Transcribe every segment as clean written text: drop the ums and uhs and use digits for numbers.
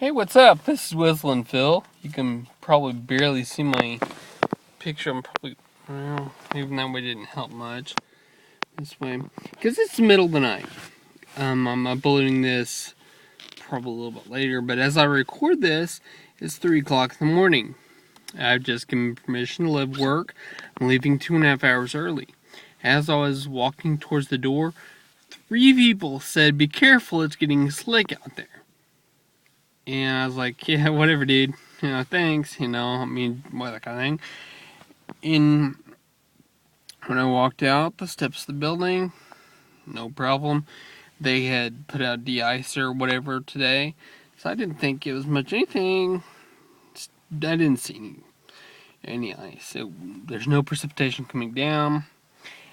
Hey, what's up? This is Whistling Phil. You can probably barely see my picture. Well, even that way didn't help much. This way. Because it's the middle of the night. I'm uploading this probably a little bit later, but as I record this, it's 3 o'clock in the morning. I've just given permission to leave work. I'm leaving 2.5 hours early. As I was walking towards the door, 3 people said, "Be careful, it's getting slick out there." And I was like, yeah, whatever, dude. Thanks. What, that kind of thing. And when I walked out the steps of the building, no problem. They had put out de-ice or whatever today. So I didn't think it was much anything. I didn't see any ice. There's no precipitation coming down.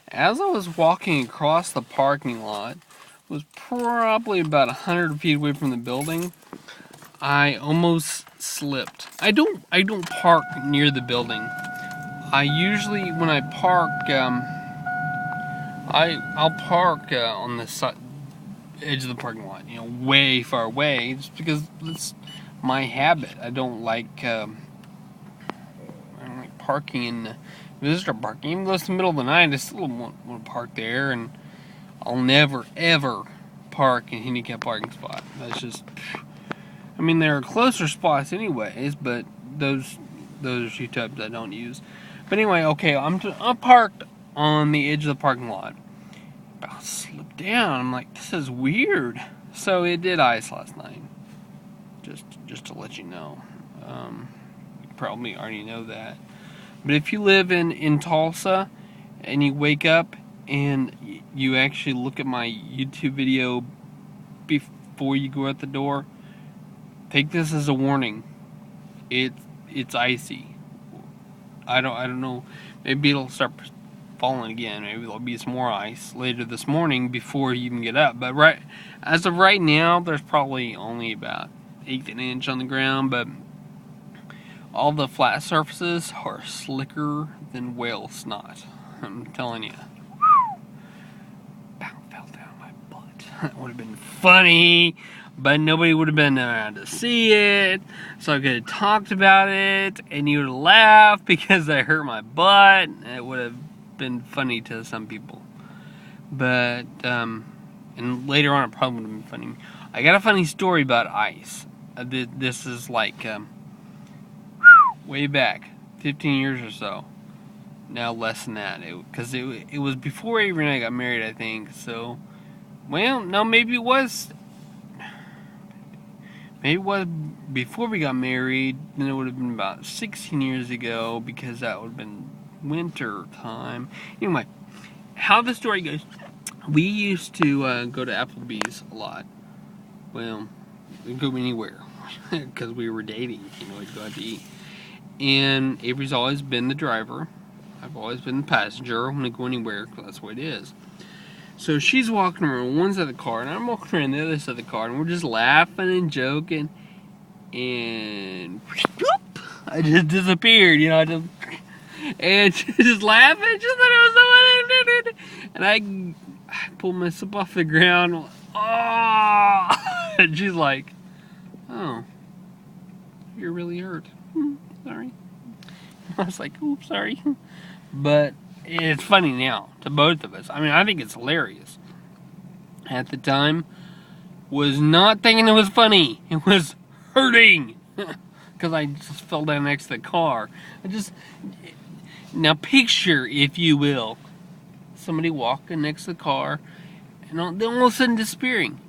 As I was walking across the parking lot, it was probably about 100 feet away from the building. I almost slipped. I don't park near the building. I usually, when I park, I'll park on the edge of the parking lot, way far away, just because it's my habit. I don't like parking in the visitor parking. Even though it's the middle of the night, I still want to park there, and I'll never ever park in a handicap parking spot. That's just. There are closer spots anyways, but those are two types I don't use. But anyway, okay, I'm parked on the edge of the parking lot. About to slip down. I'm like, this is weird. So it did ice last night. Just to let you know. You probably already know that. But if you live in Tulsa and you wake up and you actually look at my YouTube video before you go out the door, take this as a warning. It's icy. I don't know. Maybe it'll start falling again. Maybe there'll be some more ice later this morning before you even get up. But as of right now, there's probably only about 1/8 inch on the ground. But all the flat surfaces are slicker than whale snot. I'm telling you. Fell down my butt. That would have been funny. But nobody would have been around to see it, so I could have talked about it, and you would have laughed because I hurt my butt. It would have been funny to some people. But, and later on it probably would have been funny. I got a funny story about ice. This is like, way back, 15 years or so. Now less than that, because it was before Avery and I got married, I think, so, well, no, maybe it was before we got married. Then it would have been about 16 years ago, because that would have been winter time. Anyway, how the story goes, we used to go to Applebee's a lot. Well, we'd go anywhere, because we were dating, we'd go out to eat. And Avery's always been the driver. I've always been the passenger when I go anywhere, because that's what it is. So she's walking around one side of the car, and I'm walking around the other side of the car, and we're just laughing and joking, and whoop, I just disappeared, and she's just laughing, just thought it was so funny, and I pulled myself off the ground, and she's like, "Oh, you're really hurt. Sorry." I was like, "Oops, sorry," but it's funny now to both of us. I think it's hilarious. At the time, was not thinking it was funny. It was hurting because I just fell down next to the car. Now picture, if you will, somebody walking next to the car and then all of a sudden disappearing.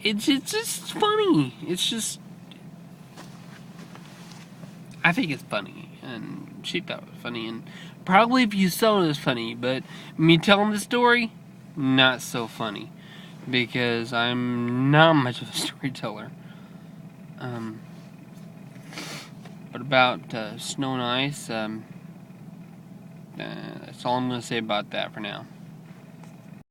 It's just funny. I think it's funny, and she thought it was funny, and probably if you saw it was funny, but me telling the story, not so funny, because I'm not much of a storyteller. But about snow and ice, that's all I'm going to say about that for now.